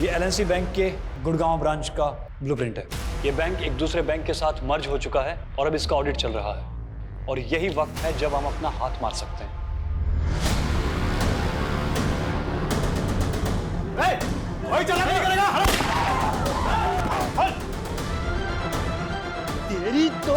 ये LNC bank के Gurgaon branch का ब्लूप्रिंट है। ये बैंक एक दूसरे बैंक के साथ मर्ज हो चुका है और अब इसका ऑडिट चल रहा है और यही वक्त है जब हम अपना हाथ मार सकते हैं। वही चला नहीं करेगा। तेरी तो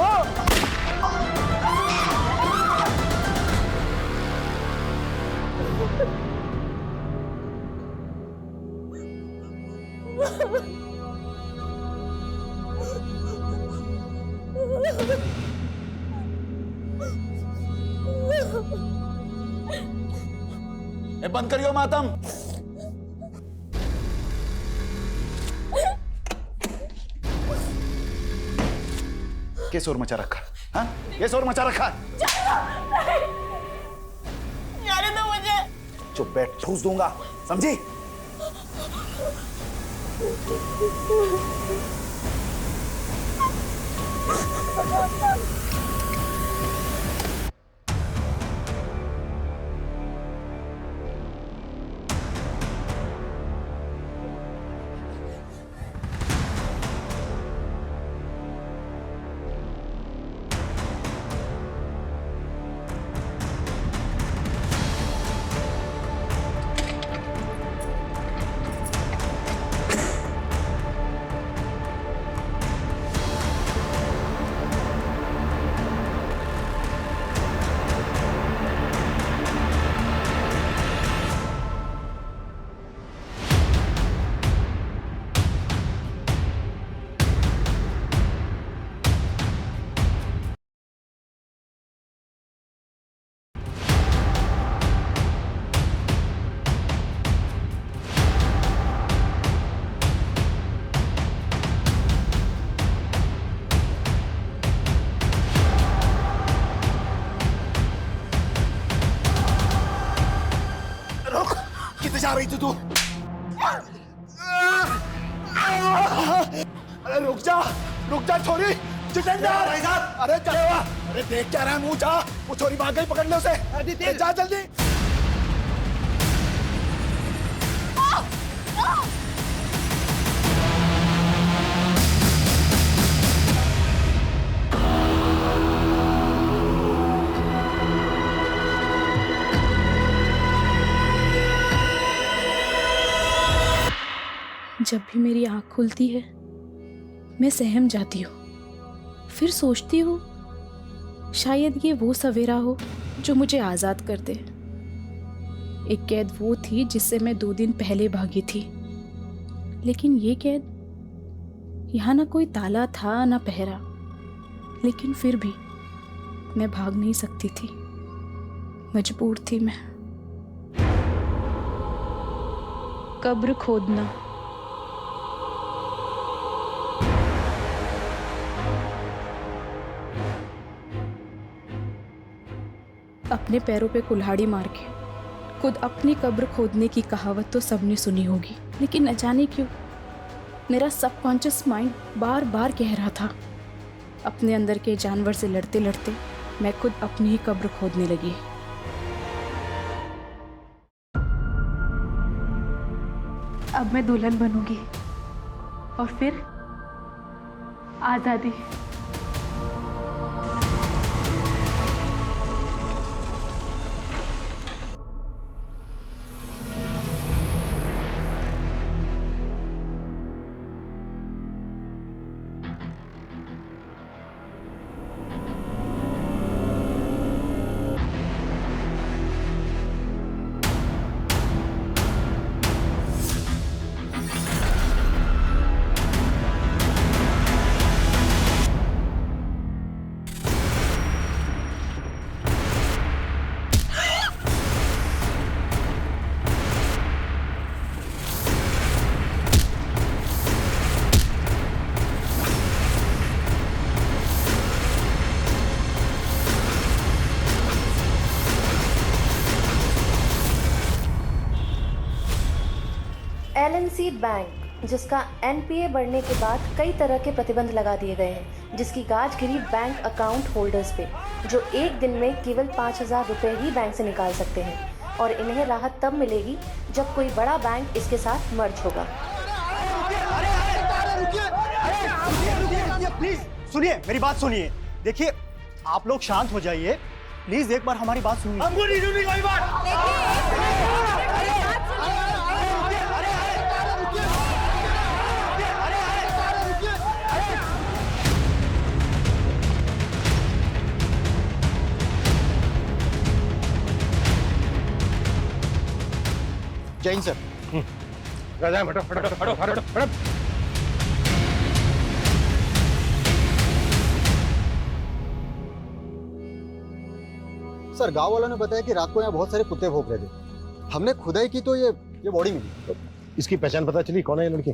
बंद करियो मातम। क्या शोर मचा रखा? हाँ, ये शोर मचा रखा? जाने दो मुझे। चुप बैठ, ठूस दूंगा, समझी? जा रही थी तू? अरे रुक जा छोरी। जितेंद्र भाई साहब, अरे क्या हुआ? अरे देख क्या रहा है मुंह? जा, वो छोरी भाग गई, पकड़ लो उसे। जा जल्दी। जब भी मेरी आँख खुलती है मैं सहम जाती हूँ। फिर सोचती हूँ शायद ये वो सवेरा हो जो मुझे आज़ाद कर दे। एक कैद वो थी जिससे मैं 2 दिन पहले भागी थी, लेकिन ये कैद यहाँ ना कोई ताला था ना पहरा, लेकिन फिर भी मैं भाग नहीं सकती थी, मजबूर थी मैं। कब्र खोदना। अपने पैरों पे कुल्हाड़ी मार के खुद अपनी कब्र खोदने की कहावत तो सबने सुनी होगी, लेकिन न जाने क्यों मेरा सबकॉन्शियस माइंड बार बार कह रहा था, अपने अंदर के जानवर से लड़ते लड़ते मैं खुद अपनी ही कब्र खोदने लगी। अब मैं दुल्हन बनूंगी और फिर आज़ादी। एलएनसी बैंक, जिसका एनपीए बढ़ने के बाद कई तरह के प्रतिबंध लगा दिए गए हैं, जिसकी गाज गिरी बैंक अकाउंट होल्डर्स पे, जो एक दिन में केवल 5,000 रुपये ही बैंक से निकाल सकते हैं, और इन्हें राहत तब मिलेगी जब कोई बड़ा बैंक इसके साथ मर्ज होगा। प्लीज सुनिए, मेरी बात सुनिए। देखिए, आप लोग शांत हो जाइए प्लीज, एक बार हमारी बात सुनिए। हमको नहीं सुननी कोई बात। जैन सर, सर गांव वालों ने बताया कि रात को यहाँ बहुत सारे कुत्ते भौंक रहे थे। हमने खुदाई की तो ये बॉडी मिली। इसकी पहचान पता चली? कौन है ये लड़की?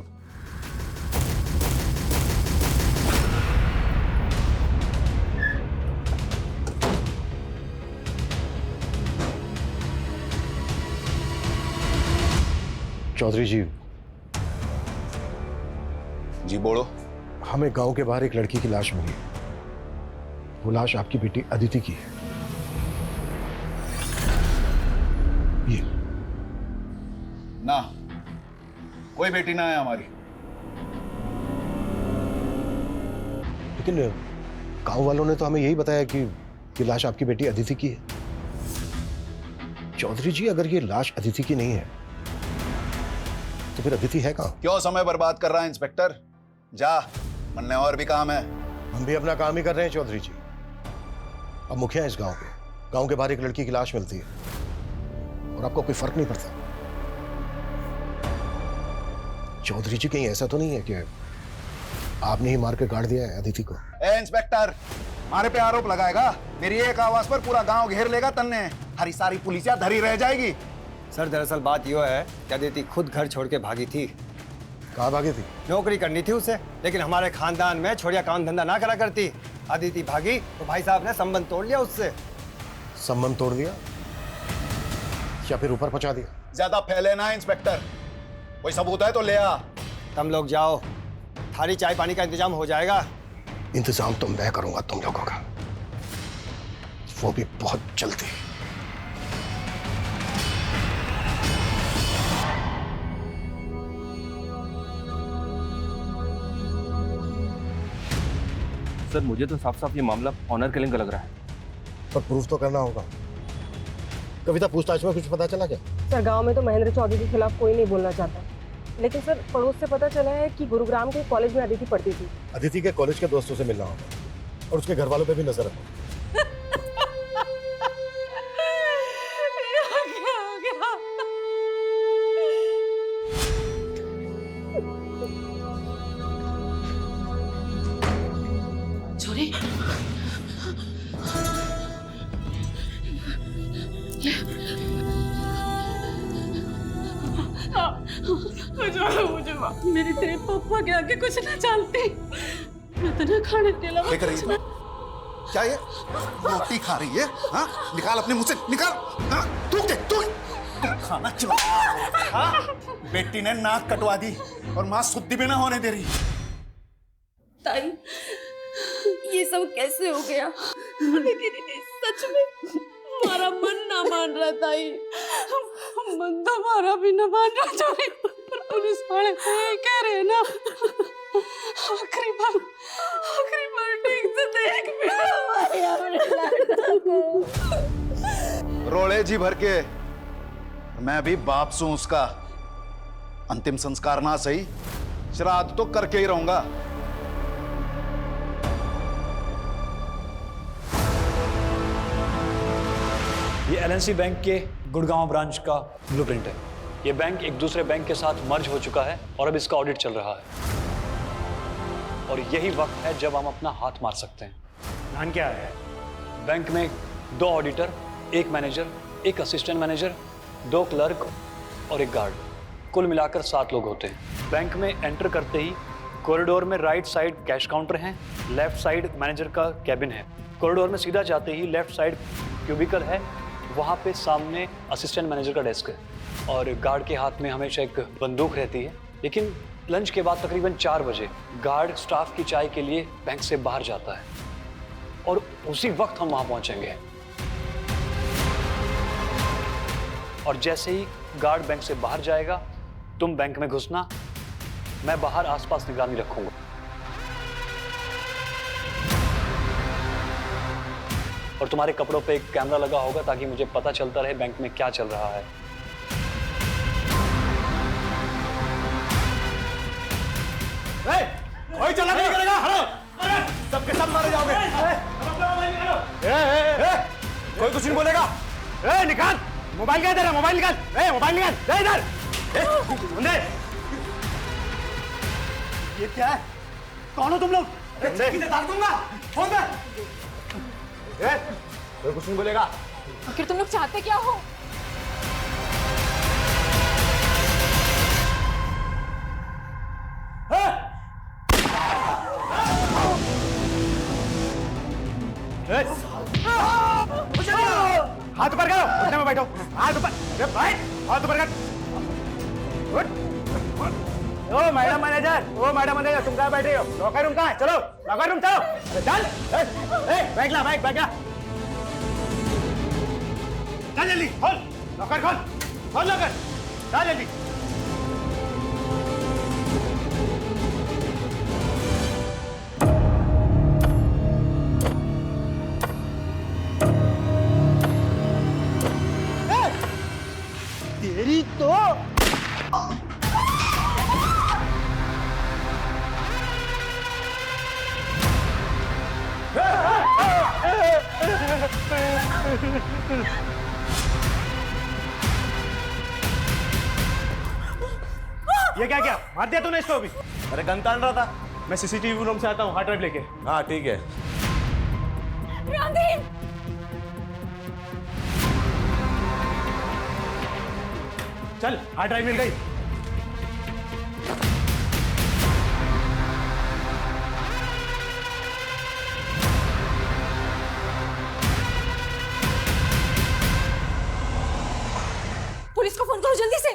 चौधरी जी। जी बोलो। हमें गांव के बाहर एक लड़की की लाश मिली। वो लाश आपकी बेटी अदिति की है। ये ना, कोई बेटी ना है हमारी। लेकिन गांव वालों ने तो हमें यही बताया कि लाश आपकी बेटी अदिति की है। चौधरी जी, अगर ये लाश अदिति की नहीं है तो फिर अदिति है कहां? क्यों समय बर्बाद कर रहा है इंस्पेक्टर? जा, मन में और भी काम है। हम भी अपना काम ही कर रहे हैं चौधरी जी। अब मुखिया है इस गांव के। गांव के बाहर एक लड़की की लाश मिलती है और आपको कोई फर्क नहीं पड़ता। चौधरी जी, कहीं ऐसा तो नहीं है कि आपने ही मार के गाड़ दिया है अदिति को? ए इंस्पेक्टर, हमारे पे आरोप लगाएगा? मेरी एक आवाज पर पूरा गांव घेर लेगा तन्ने। हरी सारी पुलिसिया धरी रह जाएगी। सर दरअसल बात यह है कि अदिति खुद घर छोड़ के भागी थी। कहाँ भागी थी? नौकरी करनी थी उसे, लेकिन हमारे खानदान में छोड़िया काम धंधा ना करा करती। अदिति भागी तो भाई साहब ने संबंध तोड़ लिया उससे। संबंध तोड़ दिया या फिर ऊपर पहुंचा दिया? ज्यादा फैले ना इंस्पेक्टर, कोई सबूत है तो ले आ। तुम लोग जाओ, थाली चाय पानी का इंतजाम हो जाएगा। इंतजाम तो मैं करूंगा तुम लोगों का, वो भी बहुत जल्दी। सर मुझे तो साफ साफ ये मामला ऑनर किलिंग का लग रहा है। पर प्रूफ तो करना होगा। कविता, पूछताछ में कुछ पता चला क्या? सर गांव में तो महेंद्र चौधरी के खिलाफ कोई नहीं बोलना चाहता, लेकिन सर पड़ोस से पता चला है कि गुरुग्राम के कॉलेज में अदिति पढ़ती थी। अदिति के कॉलेज के दोस्तों से मिलना होगा और उसके घर वालों पे भी नजर रखो। छोरी, मुझे मेरी तेरे पापा के आगे कुछ ना जानती। मैं तो ना खाने के अलावा देख रही है क्या? ये रोटी खा रही है? हाँ, निकाल अपने मुंह से, निकाल। हाँ, थूक दे, थूक। खाना चुरा। हाँ, बेटी ने नाक कटवा दी और माँ शुद्धि भी ना होने दे रही। ताई, ये सब कैसे हो गया? लेकिन सच में हमारा मन ना मान रहा ताई। मन तो हमारा भी ना मान रहा छोरी, पर पुलिस वाले तो ये कह रहे हैं ना, आखिरी बार ठीक से देख भी हमारे अपने को। रोले जी भर के मैं भी बाप सू उसका। अंतिम संस्कार ना सही, श्राद्ध तो करके ही रहूंगा। ये एलएनसी बैंक के गुड़गांव ब्रांच का ब्लूप्रिंट है। ये बैंक एक दूसरे बैंक के साथ मर्ज हो चुका है और अब इसका ऑडिट चल रहा है। और यही वक्त है जब हम अपना हाथ मार सकते हैं। प्लान क्या है? बैंक में 2 auditor, 1 manager, 1 assistant manager, 2 clerk और 1 गार्ड, कुल मिलाकर 7 लोग होते हैं। बैंक में एंटर करते ही कॉरिडोर में राइट साइड कैश काउंटर है, लेफ्ट साइड मैनेजर का कैबिन है। कॉरिडोर में सीधा जाते ही लेफ्ट साइड क्यूबिकल है, वहाँ पे सामने असिस्टेंट मैनेजर का डेस्क है और गार्ड के हाथ में हमेशा एक बंदूक रहती है। लेकिन लंच के बाद तकरीबन 4 बजे गार्ड स्टाफ की चाय के लिए बैंक से बाहर जाता है और उसी वक्त हम वहाँ पहुँचेंगे। और जैसे ही गार्ड बैंक से बाहर जाएगा, तुम बैंक में घुसना, मैं बाहर आसपास निगरानी रखूंगा। और तुम्हारे कपड़ों पे एक कैमरा लगा होगा ताकि मुझे पता चलता रहे बैंक में क्या चल रहा है। कोई चला नहीं करेगा, हलो सबके सब मारे जाओगे। कोई कुछ नहीं बोलेगा। निकाल मोबाइल, क्या इधर मोबाइल निकाल, मोबाइल निकाल, दे इधर। ये क्या है? कौन हो तुम लोग? डाल दूंगा फोन पे। कोई कुछ नहीं बोलेगा। आखिर तुम लोग चाहते क्या हो? हाथ ऊपर करो, उठने में बैठो। हाथ ऊपर बैठ, हाथ ऊपर कर। ओ मैडम मैनेजर, तुम कहाँ बैठे हो? लॉकर रूम कहाँ है? चलो लॉकर रूम चलो। चल बैठ ला, बैठ ला। चल जल्दी खोल लॉकर, खोल लॉकर, चल जल्दी। तेरी तो ये क्या मार दिया तूने इसको? अभी अरे गन तान रहा था। मैं सीसीटीवी रूम से आता हूँ, हार्ड ड्राइव लेके। हाँ ठीक है। चल हार्ड ड्राइव मिल गई। पुलिस को फोन करो जल्दी से।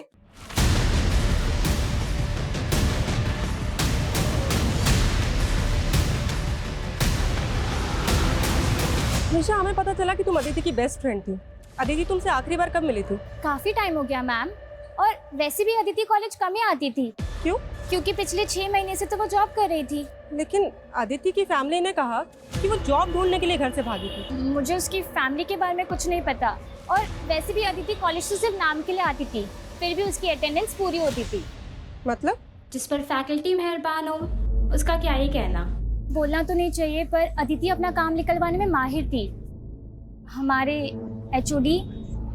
निशा, हमें पता चला कि तुम अदिति की बेस्ट फ्रेंड थी। अदिति तुमसे आखिरी बार कब मिली थी? काफी टाइम हो गया मैम, और वैसे भी अदिति कॉलेज कम ही आती थी। क्यों? क्योंकि पिछले 6 महीने से तो वो जॉब कर रही थी। लेकिन अदिति की फैमिली ने कहा कि वो जॉब ढूंढने के लिए घर से भागी थी। मुझे उसकी फैमिली के बारे में कुछ नहीं पता, और वैसे भी अदिति कॉलेज तो सिर्फ नाम के लिए आती थी, फिर भी उसकी अटेंडेंस पूरी होती थी। मतलब? जिस पर फैकल्टी मेहरबान हो उसका क्या ही कहना। बोलना तो नहीं चाहिए, पर अदिति अपना काम निकलवाने में माहिर थी। हमारे एचओडी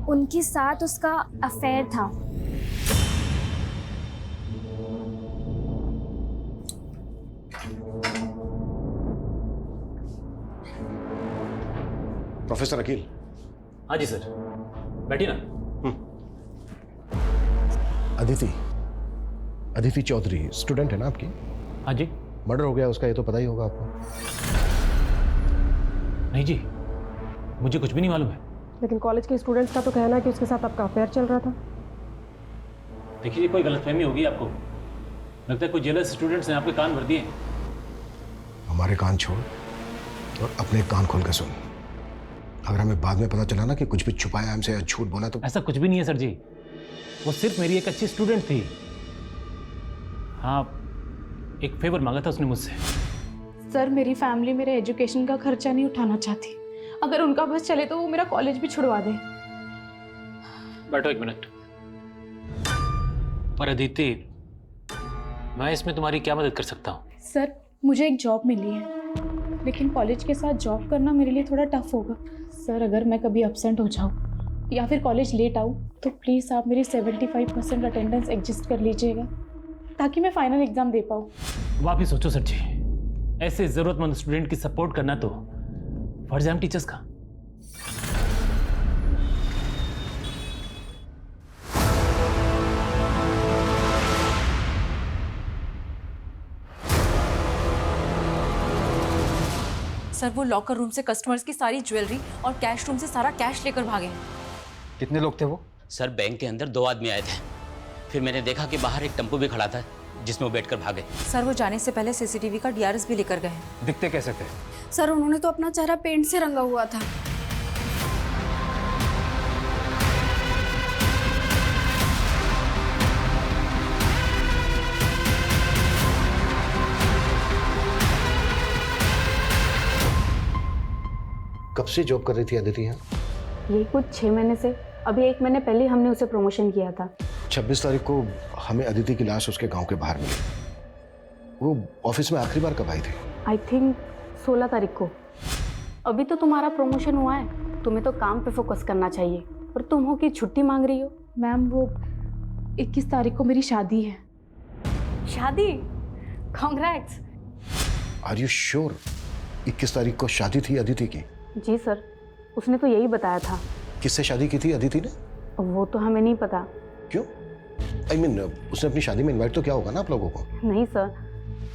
उनके साथ उसका अफेयर था। प्रोफेसर अकील। हाँ जी सर, बैठिए ना। अदिति चौधरी स्टूडेंट है ना आपकी? हाँ जी। मर्डर हो गया उसका, ये तो पता ही होगा आपको। नहीं जी, मुझे कुछ भी नहीं मालूम है। लेकिन कॉलेज के स्टूडेंट्स का तो कहना है कि उसके साथ आपका अफेयर चल रहा था। देखिए, कोई गलतफहमी होगी आपको। लगता है कोई जेलस स्टूडेंट्स ने आपके कान भर दिए। हमारे कान छोड़ और अपने कान खोल के सुन। अगर हमें बाद में पता चला ना कि कुछ भी छुपाया हमसे या झूठ बोला तो। ऐसा कुछ भी नहीं है सर जी, वो सिर्फ मेरी एक अच्छी स्टूडेंट थी। हाँ, एक फेवर मांगा था उसने मुझसे। सर, मेरी फैमिली मेरे एजुकेशन का खर्चा नहीं उठाना चाहती। अगर उनका बस चले तो वो मेरा कॉलेज भी छुड़वा दे। बैठो एक मिनट। पर अदिति, मैं इसमें तुम्हारी क्या मदद कर सकता हूँ? सर, मुझे एक जॉब मिली है, लेकिन कॉलेज के साथ जॉब करना मेरे लिए थोड़ा टफ होगा। सर, अगर मैं कभी एब्सेंट हो जाऊँ या फिर कॉलेज लेट आऊँ तो प्लीज़ आप मेरी 75% अटेंडेंस एडजस्ट कर लीजिएगा, ताकि मैं फाइनल एग्जाम दे पाऊँ। वापिस सोचो सर जी, ऐसे ज़रूरतमंद स्टूडेंट की सपोर्ट करना तो फर्ज है हम टीचर्स का। सर, वो लॉकर रूम से कस्टमर्स की सारी ज्वेलरी और कैश रूम से सारा कैश लेकर भागे हैं। कितने लोग थे वो? सर, बैंक के अंदर 2 आदमी आए थे, फिर मैंने देखा कि बाहर एक टेम्पो भी खड़ा था जिसमें वो बैठकर भागे। सर, वो जाने से पहले सीसीटीवी का डीआरएस भी लेकर गए हैं। दिखते कैसे थे? सर, उन्होंने तो अपना चेहरा पेंट से रंगा हुआ था। कब से जॉब कर रही थी अदिति यहाँ? यही कुछ 6 महीने से। अभी 1 महीने पहले हमने उसे प्रमोशन किया था। 26 तारीख को हमें अदिति की लाश उसके गांव के बाहर मिली। वो ऑफिस में आखिरी बार कब आई थी? आई थिंक 16 तारीख को। अभी तो तुम्हारा प्रमोशन हुआ है, तुम्हें तो काम पे फोकस करना चाहिए, और तुम हो कि छुट्टी मांग रही हो। मैम वो 21 तारीख को मेरी शादी है। शादी? कॉन्ग्रेट्स। आर यू श्योर 21 तारीख को शादी थी अदिति की? जी सर, उसने तो यही बताया था। किससे शादी की थी अदिति ने? वो तो हमें नहीं पता। क्यों? I mean, उसने अपनी शादी में इनवाइट तो किया होगा ना आप लोगों को? नहीं सर,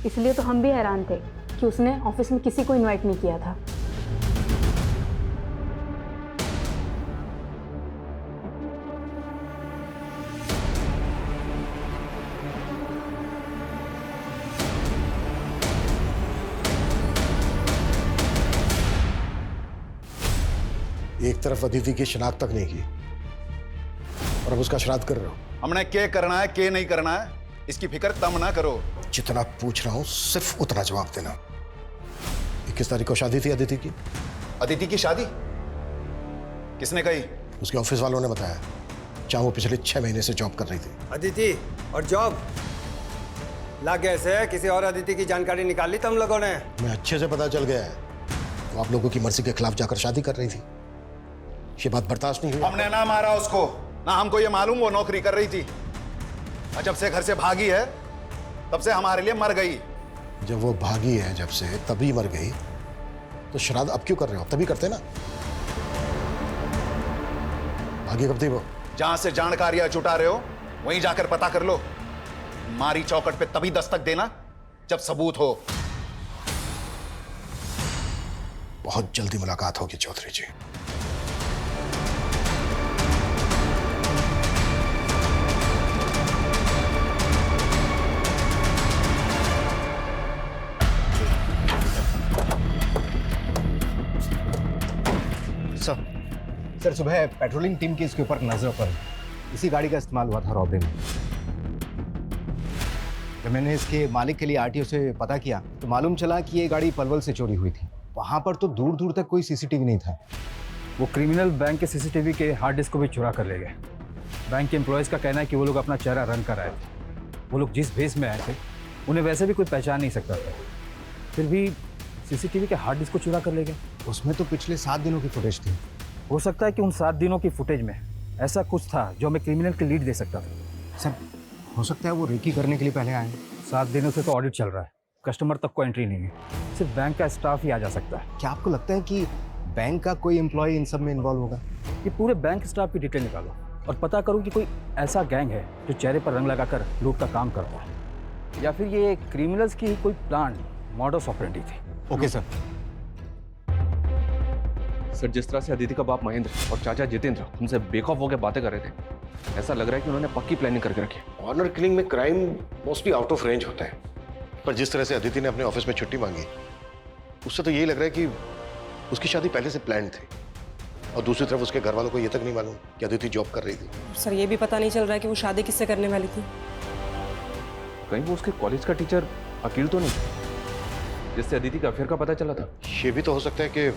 इसलिए तो हम भी हैरान थे कि उसने ऑफिस में किसी को इनवाइट नहीं किया था। एक तरफ अदिति की शिनाख्त तक नहीं की और अब उसका श्राद्ध कर रहे हो। हमने क्या करना है क्या नहीं करना है इसकी फिक्र तम ना करो। जितना पूछ रहा हूं सिर्फ उतना जवाब देना। 21 तारीख को शादी थी अदिति की? अदिति की शादी किसने कही? उसके ऑफिस वालों ने बताया, जहां वो पिछले 6 महीने से जॉब कर रही थी। अदिति और जॉब लग गए से किसी और अदिति की जानकारी निकाल ली तुम लोगों ने? मैं अच्छे से पता चल गया है, वो आप लोगों की मर्जी के खिलाफ जाकर शादी कर रही थी। ये बात बर्दाश्त नहीं हुई। हमने ना मारा उसको, ना हमको ये मालूम वो नौकरी कर रही थी। और जब से घर से भागी है तब से हमारे लिए मर गई। जब वो भागी है जब से तभी मर गई, तो श्राद्ध अब क्यों कर रहे हो? तभी करते ना। भागी कब थी वो? जहां से जानकारियां जुटा रहे हो वहीं जाकर पता कर लो। मारी चौकट पे तभी दस्तक देना जब सबूत हो। बहुत जल्दी मुलाकात होगी चौधरी जी। सर सुबह पेट्रोलिंग टीम की इसके ऊपर नजर पड़ी। इसी गाड़ी का इस्तेमाल हुआ था रॉबरी में। जब मैंने इसके मालिक के लिए आरटीओ से पता किया तो मालूम चला कि ये गाड़ी पलवल से चोरी हुई थी। वहां पर तो दूर दूर तक कोई सीसीटीवी नहीं था। वो क्रिमिनल बैंक के सीसीटीवी के हार्ड डिस्क को भी चुरा कर ले गए। बैंक के एम्प्लॉयज़ का कहना है कि वो लोग अपना चेहरा रन कर आए थे। वो लोग जिस भेस में आए थे उन्हें वैसे भी कोई पहचान नहीं सकता था, फिर भी सीसीटीवी के हार्ड डिस्क को चुरा कर ले गए। उसमें तो पिछले 7 दिनों की फुटेज थी। हो सकता है कि उन 7 दिनों की फुटेज में ऐसा कुछ था जो हमें क्रिमिनल की लीड दे सकता था। सर हो सकता है वो रेकी करने के लिए पहले आए। 7 दिनों से तो ऑडिट चल रहा है, कस्टमर तक को एंट्री नहीं है, सिर्फ बैंक का स्टाफ ही आ जा सकता है। क्या आपको लगता है कि बैंक का कोई एम्प्लॉय इन सब में इन्वॉल्व होगा? ये पूरे बैंक स्टाफ की डिटेल निकालो और पता करो कि कोई ऐसा गैंग है जो चेहरे पर रंग लगाकर लूट का काम करता है, या फिर ये क्रिमिनल्स की ही कोई प्लान मॉडस ऑपरेंडी थी। Okay sir. सर जिस तरह से अदिति का बाप महेंद्र और चाचा जितेंद्र उनसे बेखौफ होकर बातें कर रहे थे, ऐसा लग रहा है कि उन्होंने पक्की प्लानिंग करके रखी है। ऑनर किलिंग में crime mostly out of range होता है, पर जिस तरह से अदिति ने अपने ऑफिस में छुट्टी मांगी उससे तो यही लग रहा है कि उसकी शादी पहले से प्लान थी। और दूसरी तरफ उसके घर वालों को ये तक नहीं मालूम कि अदिति जॉब कर रही थी। सर ये भी पता नहीं चल रहा है कि वो शादी किससे करने वाली थी। कहीं वो उसके कॉलेज का टीचर अकील तो नहीं जिससे अदिति का अफेयर का पता चला था? ये भी तो हो सकता है कि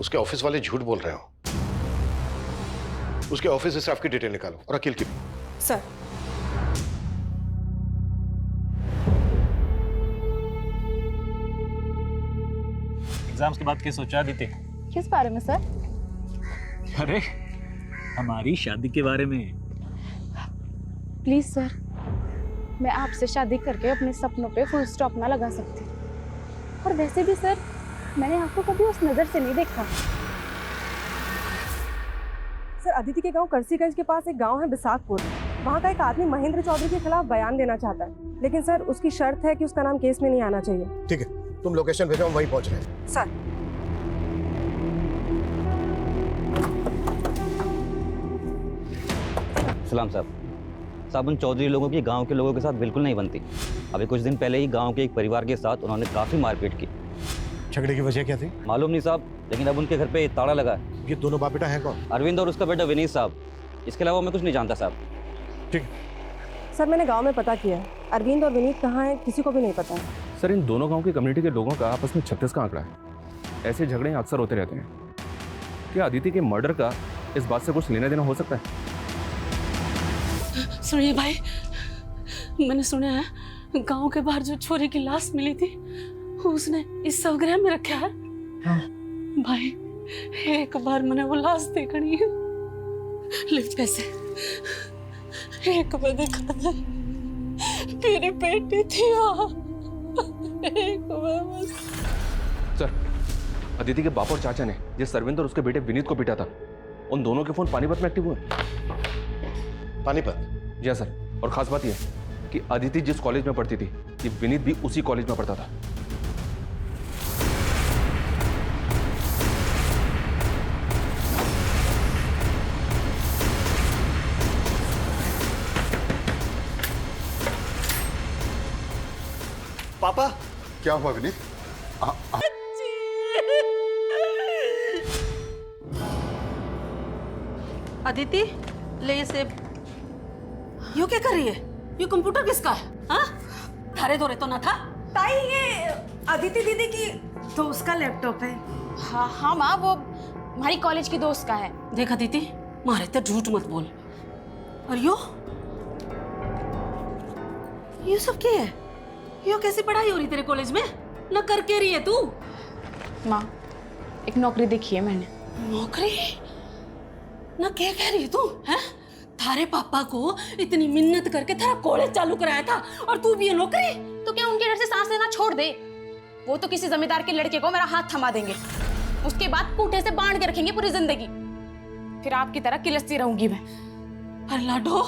उसके ऑफिस वाले झूठ बोल रहे हो। उसके ऑफिस स्टाफ की डिटेल निकालो और अकील की भी। सर एग्जाम्स के बाद क्या सोचा अदिति? किस बारे में सर? अरे हमारी शादी के बारे में। प्लीज सर, मैं आपसे शादी करके अपने सपनों पे फुल स्टॉप ना लगा सकती। और वैसे भी सर, मैंने आपको कभी उस नजर से नहीं देखा। सर अदिति के गांव करसीगंज के पास एक गांव है बिसाकपुर। वहां का एक आदमी महेंद्र चौधरी के खिलाफ बयान देना चाहता है, लेकिन सर उसकी शर्त है कि उसका नाम केस में नहीं आना चाहिए। ठीक है, तुम लोकेशन भेजो, हम वहीं पहुंच रहे हैं। सर सलाम साहब उन चौधरी लोगों की गांव के लोगों के साथ बिल्कुल नहीं बनती। अभी कुछ दिन पहले ही गांव के एक परिवार के साथ उन्होंने काफ़ी मारपीट की। झगड़े की वजह क्या थी? मालूम नहीं साहब, लेकिन अब उनके घर पे ताला लगा है। ये दोनों बाप बेटा हैं कौन? अरविंद और उसका बेटा विनीत साहब। इसके अलावा मैं कुछ नहीं जानता साहब। ठीक। सर मैंने गांव में पता किया है, अरविंद और विनीत कहाँ हैं किसी को भी नहीं पता है। सर इन दोनों गांव की कम्युनिटी के लोगों का आपस में 36 का आंकड़ा है। ऐसे झगड़े अक्सर होते रहते हैं। क्या अदिति के मर्डर का इस बात से कुछ लेना देना हो सकता है? सुनिए भाई, मैंने सुना है गांव के बाहर जो छोरी की लाश मिली थी उसने इस शवगृह में रखा है। हाँ। भाई एक बार मैंने वो लाश देखनी है। ले पैसे, एक बार देखा था मेरी बेटी थी वहाँ, एक बार बस। सर, अदिति के बाप और चाचा ने जिस सरविंद और उसके बेटे विनीत को पीटा था, उन दोनों के फोन पानीपत में एक्टिव हुए। पानीपत? जी हाँ सर, और खास बात यह है कि अदिति जिस कॉलेज में पढ़ती थी, ये विनीत भी उसी कॉलेज में पढ़ता था। पापा, क्या हुआ विनीत? अदिति, ले ये सेब। यो क्या कर रही है? ये कंप्यूटर किसका है? हाँ? थारे धोरे तो ना था? ताई, ये अदिति दीदी की दोस्त का लैपटॉप है। हाँ हाँ माँ, वो हमारी कॉलेज की दोस्त का है। देख अदिति, मारे तो झूठ मत बोल। और यो सब क्या है? यो कैसी पढ़ाई हो रही तेरे कॉलेज में? ना करके रही है तू? माँ, एक नौकरी देखी है मैंने। नौकरी? ना क्या कह रही है तू? हैं? थारे पापा को इतनी मिन्नत करके थारा कॉलेज चालू कराया था और तू भी ये नौकरी? तो क्या उनके डर से सांस लेना छोड़ दे? वो तो किसी जमींदार के लड़के को मेरा हाथ थमा देंगे, उसके बाद कूटे से बांध के रखेंगे पूरी जिंदगी। फिर आपकी तरह किलसती रहूंगी मैं। पर लाडो,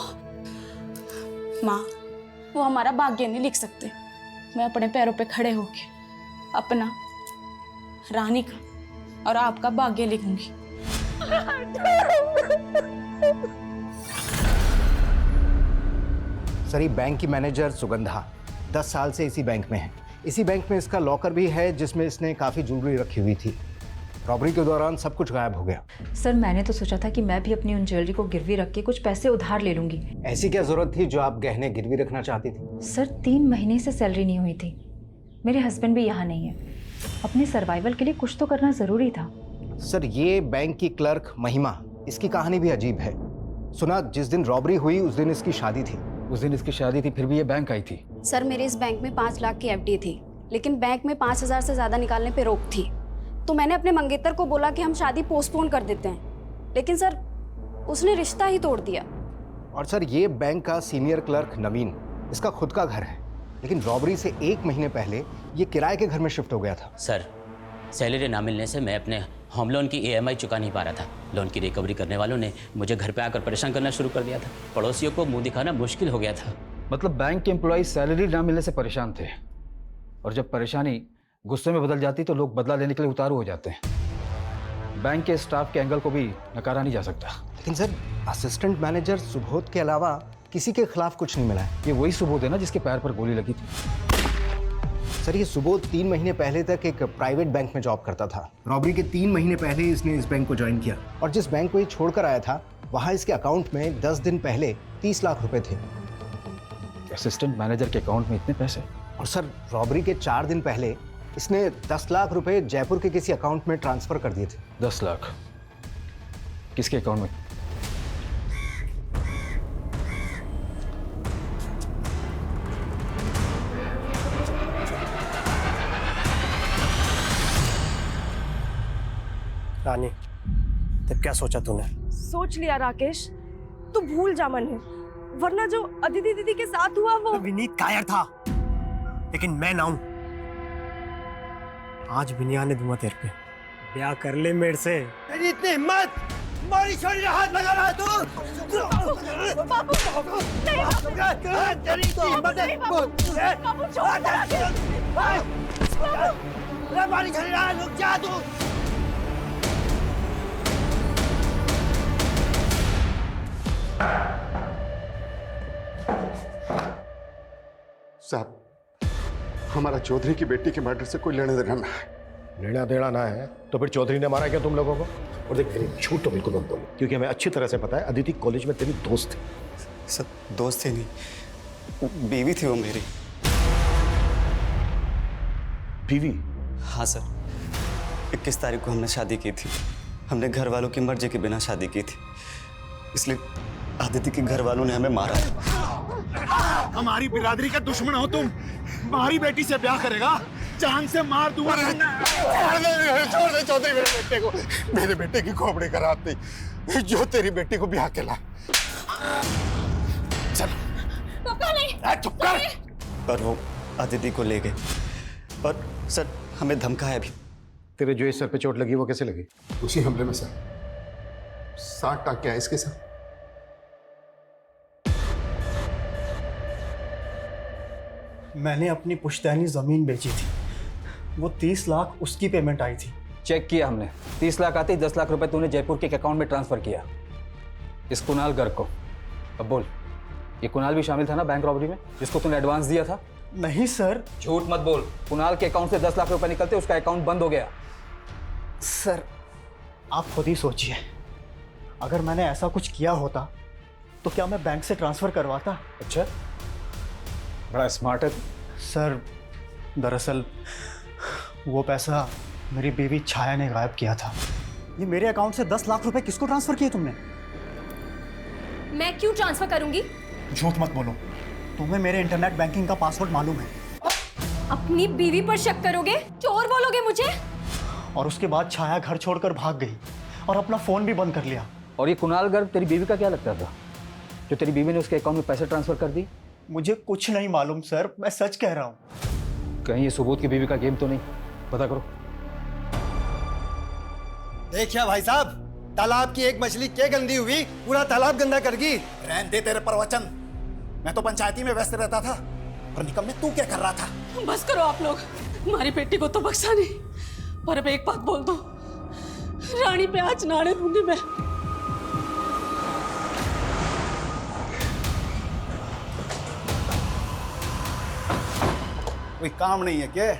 माँ, वो हमारा भाग्य नहीं लिख सकते। मैं अपने पैरों पे खड़े होके अपना, रानी का और आपका भाग्य लिखूंगी। सर, ये बैंक की मैनेजर सुगंधा 10 साल से इसी बैंक में है। इसी बैंक में इसका लॉकर भी है जिसमें इसने काफ़ी ज्वेलरी रखी हुई थी। रॉबरी के दौरान सब कुछ गायब हो गया। सर, मैंने तो सोचा था कि मैं भी अपनी उन ज्वेलरी को गिरवी रख के कुछ पैसे उधार ले लूंगी। ऐसी क्या जरूरत थी जो आप गहने गिरवी रखना चाहती थी? सर, 3 महीने से सैलरी नहीं हुई थी। मेरे हस्बैंड भी यहाँ नहीं है। अपने सर्वाइवल के लिए कुछ तो करना ज़रूरी था। सर, ये बैंक की क्लर्क महिमा, इसकी कहानी भी अजीब है। सुना जिस दिन रॉबरी हुई उस दिन इसकी शादी थी। उस दिन इसकी शादी थी, फिर भी ये बैंक आई थी। सर, मेरे इस बैंक में 5 लाख की एफडी थी, लेकिन बैंक में 5,000 से ज़्यादा निकालने पे रोक थी। तो मैंने अपने मंगेतर को बोला कि हम शादी पोस्टपोन कर देते हैं, लेकिन सर उसने रिश्ता ही तोड़ दिया। और सर, ये बैंक का सीनियर क्लर्क नवीन, इसका खुद का घर है, लेकिन रॉबरी से 1 महीने पहले ये किराए के घर में शिफ्ट हो गया था। सर, सैलरी ना मिलने से मैं अपने होम लोन की EMI चुका नहीं पा रहा था। लोन की रिकवरी करने वालों ने मुझे घर पे आकर परेशान करना शुरू कर दिया था। पड़ोसियों को मुंह दिखाना मुश्किल हो गया था। मतलब बैंक के एम्प्लॉय सैलरी ना मिलने से परेशान थे, और जब परेशानी गुस्से में बदल जाती तो लोग बदला लेने के लिए उतारू हो जाते हैं। बैंक के स्टाफ के एंगल को भी नकारा नहीं जा सकता। लेकिन सर, असिस्टेंट मैनेजर सुबोध के अलावा किसी के खिलाफ कुछ नहीं मिला है। ये वही सुबोध है ना जिसके पैर पर गोली लगी थी? सर, ये सुबोध 3 महीने पहले तक एक प्राइवेट बैंक में जॉब करता था। रॉबरी के 3 महीने पहले इसने इस बैंक को ज्वाइन किया, और जिस बैंक को ये छोड़कर आया था वहाँ इसके अकाउंट में 10 दिन पहले 30 लाख रुपए थे। असिस्टेंट मैनेजर के अकाउंट में इतने पैसे? और सर, रॉबरी के 4 दिन पहले इसने 10 लाख रुपए जयपुर के किसी अकाउंट में ट्रांसफर कर दिए थे। 10 लाख किसके अकाउंट में? रानी, तब क्या सोचा तूने? सोच लिया राकेश, तू भूल जा मन्नू, वरना जो अदिति दीदी के साथ हुआ वो। विनीत कायर था, लेकिन मैं ना हूं। आज बिनिया ने दूंगा तेरे पे। ब्याह कर ले मेरे से। तेरी इतनी हिम्मत, मारी छोड़ी हाथ लगा रहा तू। बाबू, तेरी इतनी हिम्मत है। बाबू छोड़ दे। मारी छोड़ी रहा, रुक जा तू। साहब, हमारा चौधरी की बेटी के मर्डर से कोई लेना देना ना है। लेना देना ना है तो फिर चौधरी ने मारा क्या तुम लोगों को? और देख, तेरी झूठ तो बिल्कुल मत बोलो, क्योंकि हमें अच्छी तरह से पता है अदिति कॉलेज में तेरी दोस्त थी। सर, दोस्त थी नहीं, बीवी थी वो मेरी। बीवी? हाँ सर, 21 तारीख को हमने शादी की थी। हमने घर वालों की मर्जी के बिना शादी की थी, इसलिए आदित्य के घर वालों ने हमें मारा। हमारी बिरादरी का दुश्मन हो तुम। हमारी बेटी से ब्याह करेगा, जान से मार दूंगा। छोड़ दे चौधरी मेरे बेटे को। मेरे बेटे की खोपड़ी का रात नहीं जो तेरी बेटी को ब्याह के ला। चल पापा नहीं। चुप कर। पर वो आदित्य को ले गए और सर हमें धमकाया भी। तेरे जो इस सर पे चोट लगी वो कैसे लगी? उसी हमले में सर 60 टाँके आए इसके सर। मैंने अपनी पुश्तैनी ज़मीन बेची थी, वो 30 लाख उसकी पेमेंट आई थी। चेक किया हमने, 30 लाख आते ही 10 लाख रुपए तूने जयपुर के एक अकाउंट में ट्रांसफर किया इस कुणाल गर्ग को। अब बोल, ये कुणाल भी शामिल था ना बैंक रॉबरी में, जिसको तूने एडवांस दिया था? नहीं सर। झूठ मत बोल। कुणाल के अकाउंट से 10 लाख रुपए निकलते उसका अकाउंट बंद हो गया। सर आप खुद ही सोचिए, अगर मैंने ऐसा कुछ किया होता तो क्या मैं बैंक से ट्रांसफर करवाता? अच्छा, बड़ा स्मार्ट है। सर दरअसल वो पैसा मेरी बीवी छाया ने गायब किया था। ये मेरे अकाउंट से 10 लाख रुपए किसको ट्रांसफर किए तुमने? मैं क्यों ट्रांसफर करूंगी? झूठ मत बोलो, तुम्हें मेरे इंटरनेट बैंकिंग का पासवर्ड मालूम है। अपनी बीवी पर शक करोगे? चोर बोलोगे मुझे? और उसके बाद छाया घर छोड़कर भाग गई और अपना फोन भी बंद कर लिया। और ये कुणाल गर्ग तेरी बीवी का क्या लगता था, जो तेरी बीवी ने उसके अकाउंट में पैसे ट्रांसफर कर दी? मुझे कुछ नहीं मालूम सर, मैं सच कह रहा हूँ। कहीं ये सुबोध की बीवी का गेम तो नहीं? पता करो। देखिए भाई साहब, तालाब की एक मछली क्या गंदी हुई, पूरा तालाब गंदा कर दी। रहने दे तेरे प्रवचन। मैं तो पंचायती में व्यस्त रहता था, और निकम में तू क्या कर रहा था? बस करो आप लोग, हमारी बेटी को तो बख्शा नहीं, पर अब एक बात बोल दो, रानी पे आज नाड़े दूंगी मैं। कोई काम नहीं है क्या?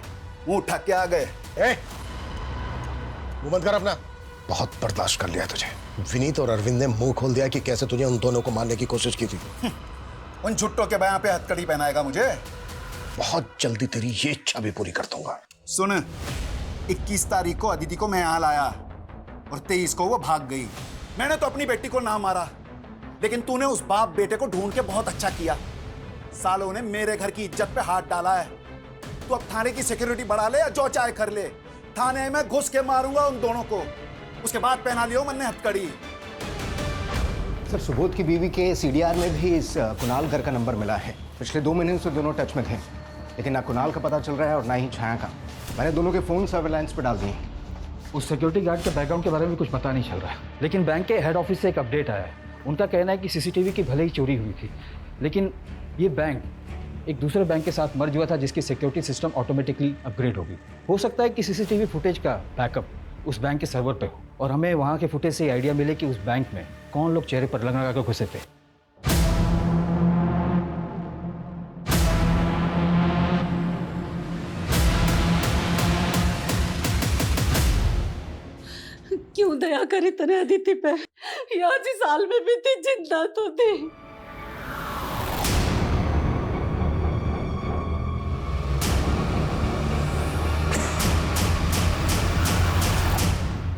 मुंह उठा के आ गए। मुंह बंद कर अपना। बहुत बर्दाश्त कर लिया तुझे। विनीत और अरविंद ने मुंह खोल दिया कि कैसे तुझे उन दोनों को मारने की कोशिश की थी। उन झुट्टों के बयां पे हथकड़ी पहनाएगा मुझे। बहुत जल्दी तेरी ये इच्छा भी पूरी कर दूंगा। सुन, 21 तारीख को अदिति को मैं यहाँ लाया और 23 को वो भाग गई। मैंने तो अपनी बेटी को ना मारा, लेकिन तूने उस बाप बेटे को ढूंढ के बहुत अच्छा किया। सालों ने मेरे घर की इज्जत पे हाथ डाला है। तू अब थाने की सिक्योरिटी बढ़ा ले या जो चाहे कर ले, थाने में घुस के मारूंगा उन दोनों को। उसके बाद पहना लियो मैंने हथकड़ी। सर सुबोध की बीवी के सीडीआर में भी इस कुणाल गर्ग का नंबर मिला है। पिछले 2 महीने से दोनों टच में थे, लेकिन ना कुणाल का पता चल रहा है और ना ही छाया का। मैंने दोनों के फोन सर्वेलांस पे डाल दिए। उस सिक्योरिटी गार्ड के बैकग्राउंड के बारे में कुछ पता नहीं चल रहा है, लेकिन बैंक के हेड ऑफिस से एक अपडेट आया है। उनका कहना है कि सीसीटीवी की भले ही चोरी हुई थी, लेकिन ये बैंक एक दूसरे बैंक के साथ मर्ज हुआ था, जिसकी सिक्योरिटी सिस्टम ऑटोमेटिकली अपग्रेड होगी। हो सकता है कि सीसीटीवी फुटेज का बैकअप उस बैंक के सर्वर पे हो, और हमें वहाँ के फुटेज से आइडिया मिले कि उस बैंक में कौन लोग चेहरे पर लगा कर घुसे थे। क्यों दया करी तने अदिति पे? आज इस साल में भी थी, जिंदा तो थी।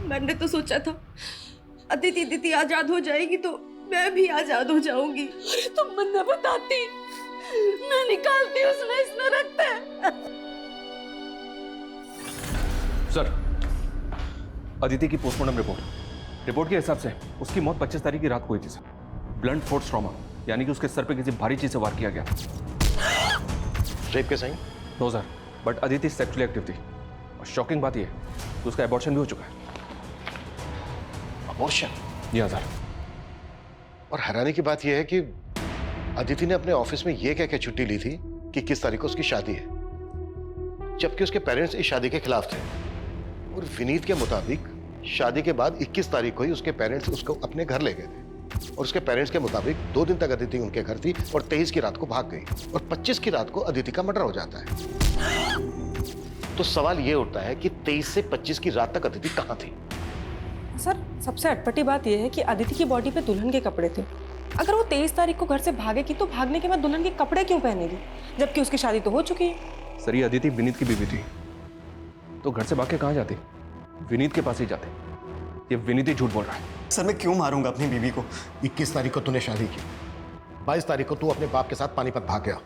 मैंने तो सोचा था अदिति आजाद हो जाएगी तो मैं भी आजाद हो जाऊंगी। अरे तुम मुझे बताती, मैं निकालती उसमें इसमें रखते। सर, अदिति की पोस्टमार्टम रिपोर्ट के हिसाब से उसकी मौत 25 तारीख की रात को हुई थी सर। ब्लंट फोर्स ट्रॉमा, यानी कि उसके सर पे किसी भारी चीज से वार किया गया था। रेप के sign? No sir, but Aditi sexually active थी, और शॉकिंग बात यह है कि उसका एबॉर्शन भी हो चुका है। अबॉर्शन? जी हाँ सर। और हैरानी की बात यह है कि अदिति ने अपने ऑफिस में यह कह के छुट्टी ली थी कि किस तारीख को उसकी शादी है, जबकि उसके पेरेंट्स इस शादी के खिलाफ थे। और विनीत के मुताबिक शादी के बाद 21 तारीख को ही उसके पेरेंट्स उसको अपने घर ले गए थे, और उसके पेरेंट्स के मुताबिक 2 दिन तक अदिति उनके घर थी और 23 की रात को भाग गई, और 25 की रात को अदिति का मर्डर हो जाता है। तो सवाल यह उठता है कि 23 से 25 की रात तक अदिति कहां थी? सर सबसे अटपटी बात यह है कि अदिति की बॉडी पे दुल्हन के कपड़े थे। अगर वो 23 तारीख को घर से भागेगी तो भागने के बाद दुल्हन के कपड़े क्यों पहनेगी, जबकि उसकी शादी तो हो चुकी है। सर, ये अदिति विनीत की बीवी थी, तो घर से भाग के कहाँ जाती? विनीत के पास ही जाते। ये विनीत ही झूठ बोल रहा है। सर मैं क्यों मारूंगा अपनी बीवी को? 21 तारीख को तूने शादी की, 22 तारीख को तू अपने बाप के साथ पानीपत भाग गया।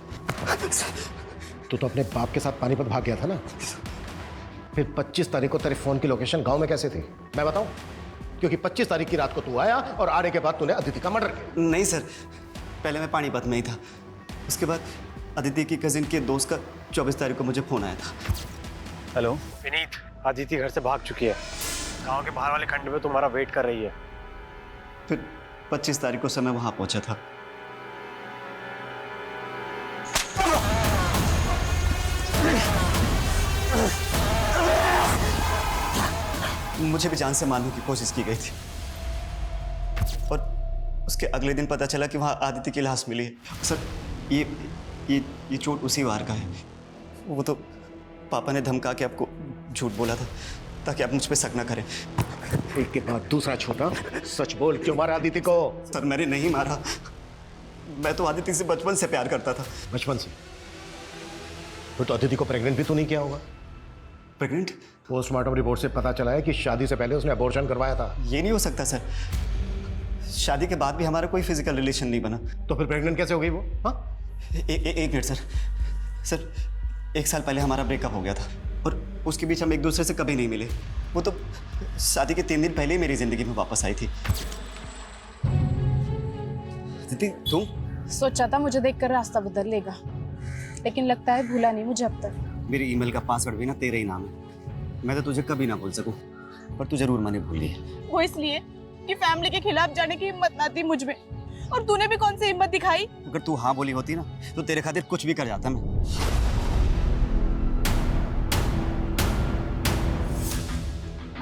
तू तो अपने बाप के साथ पानीपत भाग गया था ना? फिर 25 तारीख को तेरे फोन की लोकेशन गांव में कैसे थी मैं बताऊं? क्योंकि 25 तारीख की रात को तू आया और आने के बाद तूने अदिति का मर्डर किया। नहीं सर, पहले मैं पानीपत में ही था, उसके बाद अदिति की कजिन के दोस्त का 24 तारीख को मुझे फोन आया था। हेलो विनीत, अदिति घर से भाग चुकी है, गांव के बाहर वाले खंड में तुम्हारा वेट कर रही है। फिर 25 तारीख को समय वहां पहुंचा था। मुझे भी जान से मारने की कोशिश की गई थी और उसके अगले दिन पता चला कि वहां आदिति की लाश मिली है। सर ये चोट उसी वार का है। वो तो पापा ने धमका के आपको झूठ बोला था ताकि आप मुझ पे शक ना करें। एक के बाद दूसरा छोटा सच बोल, क्यों मारा आदिति को? सर मैंने नहीं मारा, मैं तो आदिति से बचपन से प्यार करता था। बचपन से? तो आदिति को प्रेग्नेंट भी तो नहीं किया होगा? प्रेग्नेंट? पोस्टमार्टम रिपोर्ट से पता चला है कि शादी से पहले उसने अबॉर्शन करवाया था। ये नहीं हो सकता सर, शादी के बाद भी हमारा कोई फिजिकल रिलेशन नहीं बना। तो फिर प्रेग्नेंट कैसे हो गई वो? हाँ, एक मिनट सर 1 साल पहले हमारा ब्रेकअप हो गया था और उसके बीच हम एक दूसरे से कभी नहीं मिले। वो तो शादी के 3 दिन पहले ही मेरी जिंदगी में वापस आई थी। दीदी तुम? सोचा था मुझे देखकर रास्ता बदल लेगा, लेकिन लगता है भूला नहीं मुझे अब तक। मेरी ईमेल का पासवर्ड भी ना तेरा ही नाम है। मैं तो तुझे कभी ना भूल सकूं, पर तू जरूर मैंने भूल ली। वो इसलिए कि फैमिली के खिलाफ जाने की हिम्मत ना थी मुझ में, और तूने भी कौन सी हिम्मत दिखाई? अगर तू हाँ बोली होती ना तो तेरे खातिर कुछ भी कर जाता मैं।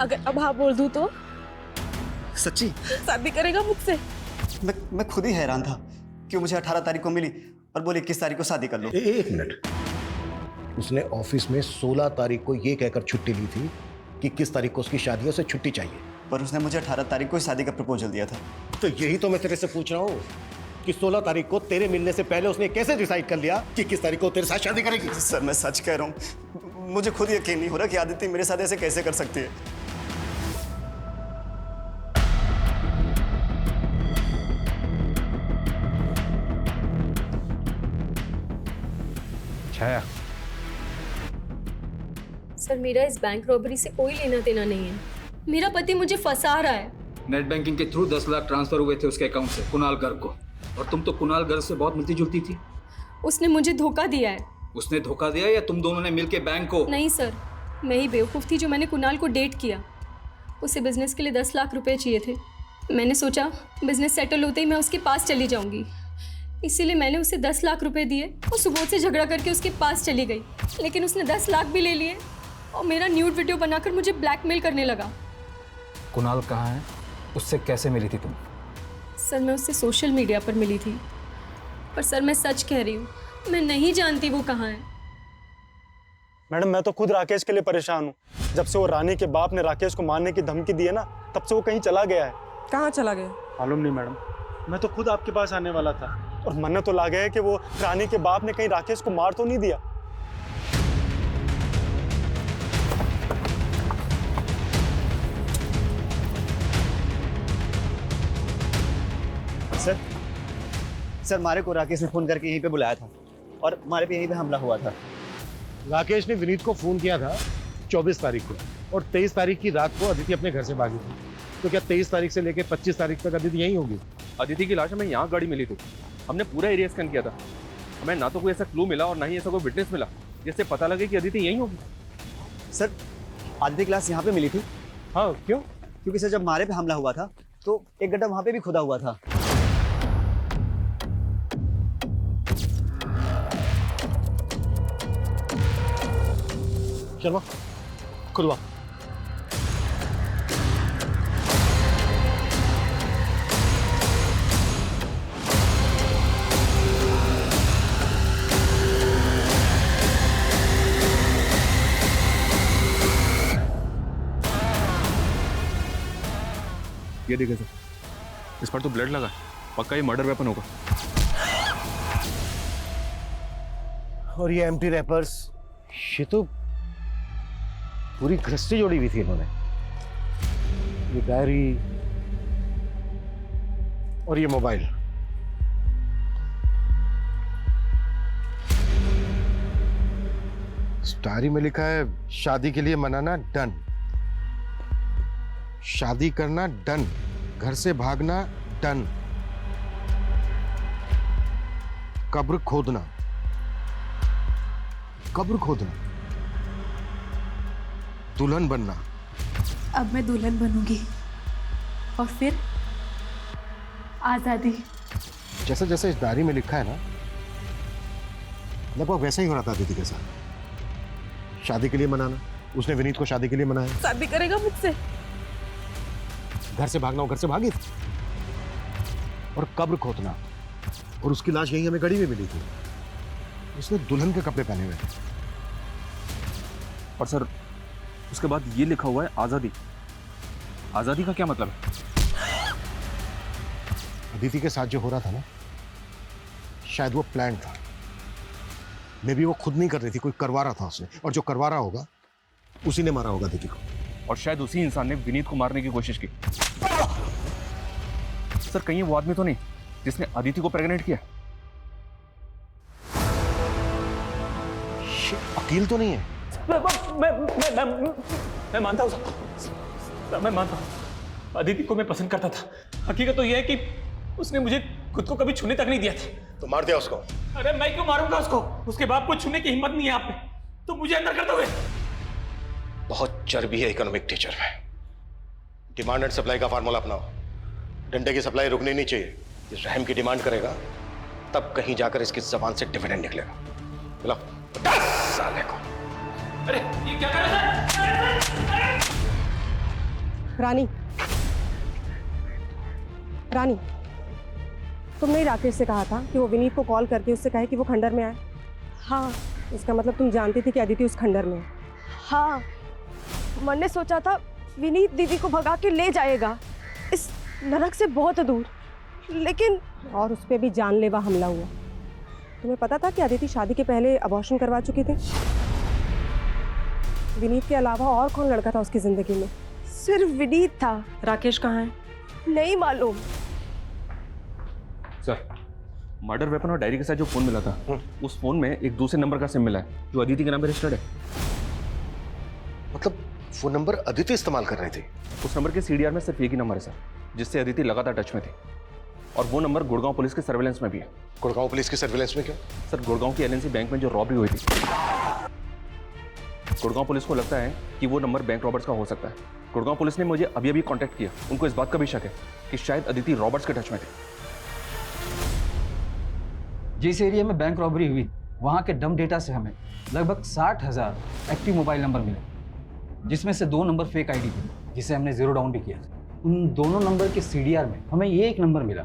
अगर अब हाँ बोल दूं तो? सच्ची? शादी करेगा मुझसे? मैं खुद ही हैरान था कि मुझे 18 तारीख को मिली और बोले 21 तारीख को शादी कर लो। एक मिनट, उसने ऑफिस में 16 तारीख को ये कहकर छुट्टी ली थी कि 21 तारीख को उसकी शादी है, उसे छुट्टी चाहिए। पर उसने मुझे 18 तारीख को शादी का प्रपोजल दिया था। तो यही तो मैं तेरे से पूछ रहा हूँ कि 16 तारीख को तेरे मिलने से पहले उसने कैसे डिसाइड कर लिया कि 21 तारीख को तेरे साथ शादी करेगी? सर मैं सच कह रहा हूँ, मुझे खुद यकीन नहीं हो रहा कि आदिति मेरे साथ ऐसे कैसे कर सकती है। छाया, सर मेरा इस बैंक रॉबरी से कोई लेना देना नहीं है। मेरा पति मुझे फंसा रहा है। नेट बैंकिंग के थ्रू 10 लाख ट्रांसफर हुए थे उसके अकाउंट से कुणाल गर्ग को, और तुम तो कुणाल गर्ग से बहुत मिलती जुलती थी। उसने मुझे धोखा दिया है। उसने धोखा दिया या तुम दोनों ने मिलके बैंक को? नहीं सर, मैं ही बेवकूफ़ थी जो मैंने कुणाल को डेट किया। उसे बिजनेस के लिए 10 लाख रुपए चाहिए थे। मैंने सोचा बिजनेस सेटल होते ही मैं उसके पास चली जाऊंगी, इसीलिए मैंने उसे 10 लाख रुपए दिए और सुबह से झगड़ा करके उसके पास चली गई। लेकिन उसने 10 लाख भी ले लिए और मेरा न्यूड वीडियो बनाकर मुझे ब्लैकमेल करने लगा। कुणाल कहाँ है? उससे कैसे मिली थी तुम? सर मैं उससे सोशल मीडिया पर मिली थी, पर सर मैं सच कह रही हूँ, मैं नहीं जानती वो कहाँ है। मैडम मैं तो खुद राकेश के लिए परेशान हूँ। जब से वो रानी के बाप ने राकेश को मारने की धमकी दी है ना, तब से वो कहीं चला गया है। कहाँ चला गया? मालूम नहीं मैडम, मैं तो खुद आपके पास आने वाला था और मन तो लगा है कि वो रानी के बाप ने कहीं राकेश को मार तो नहीं दिया। सर मारे को राकेश ने फोन करके यहीं पे बुलाया था और मारे पे यहीं पे हमला हुआ था। राकेश ने विनीत को फोन किया था 24 तारीख को, और 23 तारीख की रात को अदिति अपने घर से भागी थी। तो क्या 23 तारीख से लेकर 25 तारीख तक अदिति यहीं होगी? अदिति की लाश हमें यहाँ गाड़ी मिली थी, हमने पूरा एरिया स्कैन किया था। हमें ना तो कोई ऐसा क्लू मिला और ना ही ऐसा कोई विटनेस मिला जिससे पता लगे कि अदिति यहीं होगी। सर आदिति की लाश यहाँ पे मिली थी। हाँ क्यों? क्योंकि सर जब मारे पे हमला हुआ था तो एक गड्ढा वहाँ पे भी खुदा हुआ था। शर्मा खुलवा। ये देखिए सर, इस पर तो ब्लड लगा है, पक्का ये मर्डर वेपन होगा। और ये एम्प्टी रैपर्स, ये तो पूरी घृष्टि जोड़ी हुई थी इन्होंने। ये डायरी और ये मोबाइल। इस डायरी में लिखा है शादी के लिए मनाना डन, शादी करना डन, घर से भागना डन, कब्र खोदना, कब्र खोदना, दुल्हन बनना। अब मैं दुल्हन बनूंगी और फिर आज़ादी। जैसे जैसे इस डायरी में लिखा है ना, लगभग वैसा ही हो रहा था दीदी के साथ। शादी के लिए मनाना, उसने विनीत को शादी के लिए मनाया। शादी करेगा मुझसे? घर से भागना, वो घर से भागी थी। और कब्र खोदना, और उसकी लाश यहीं हमें गड़ी में मिली थी। उसने दुल्हन के कपड़े पहने हुए थे। और सर उसके बाद ये लिखा हुआ है आज़ादी। आज़ादी का क्या मतलब है? अदिति के साथ जो हो रहा था ना, शायद वो प्लान था। मे बी वो खुद नहीं कर रही थी, कोई करवा रहा था उसने, और जो करवा रहा होगा उसी ने मारा होगा अदिति को। और शायद उसी इंसान ने विनीत को मारने की कोशिश की। सर कहीं वो आदमी तो नहीं जिसने अदिति को प्रेग्नेंट किया? अकील तो नहीं है? मैं मानता हूँ सर, मैं मानता हूँ अदिति को मैं पसंद करता था। हकीकत तो यह है कि उसने मुझे खुद को कभी छूने तक नहीं दिया था। तो मार दिया उसको? अरे मैं क्यों मारूंगा उसको? उसके बाप को छूने की हिम्मत नहीं है आप में, तो मुझे अंदर कर दोगे? बहुत चर्बी है इकोनॉमिक टीचर में। डिमांड एंड सप्लाई का फार्मूला अपनाओ। डंडे की सप्लाई रुकनी नहीं चाहिए। ये रहम की डिमांड करेगा तब कहीं जाकर इसकी जबान से डिविडेंड निकलेगा। बुलाओ 10 साल को। अरे ये क्या कर रहे हैं? रानी, रानी, तुमने ही राकेश से कहा था कि वो विनीत को कॉल करके उससे कहे कि वो खंडर में आए। हाँ। इसका मतलब तुम जानती थी कि अदिति उस खंडर में है। हाँ, मैंने सोचा था विनीत दीदी को भगा के ले जाएगा इस नरक से बहुत दूर, लेकिन और उस पर भी जानलेवा हमला हुआ। तुम्हें पता था कि अदिति शादी के पहले अबॉर्शन करवा चुकी थी? विनीत के अलावा और कौन लड़का था उसकी जिंदगी में? सिर्फ विनीत था। राकेश कहाँ है? नहीं मालूम। सर मर्डर वेपन और डायरी के साथ जो फोन मिला था, उस फोन में एक दूसरे नंबर का सिम मिला है जो अदिति के नाम पे रजिस्टर्ड है। मतलब फोन नंबर अदिति इस्तेमाल कर रही थी? उस नंबर के सीडीआर में सिर्फ एक ही नंबर है सर, जिससे अदिति लगातार टच में थी। और वो नंबर गुड़गांव पुलिस के सर्वेलेंस में भी है। गुड़गांव पुलिस की सर्वेलेंस में क्यों? सर गुड़गांव की एलएनसी बैंक में जो रॉबरी हुई थी, गुड़गांव पुलिस को लगता है कि वो नंबर बैंक रॉबर्ट्स का हो सकता है। गुड़गांव पुलिस ने मुझे अभी अभी कांटेक्ट किया। उनको इस बात का भी शक है कि शायद अदिति रॉबर्ट्स के टच में थी। जिस एरिया में बैंक रॉबरी हुई, वहाँ के डम डेटा से हमें लगभग 60,000 एक्टिव मोबाइल नंबर मिले, जिसमें से 2 नंबर फेक आईडी थे, जिसे हमने जीरो डाउन भी किया था। उन दोनों नंबर के सीडीआर में हमें ये एक नंबर मिला,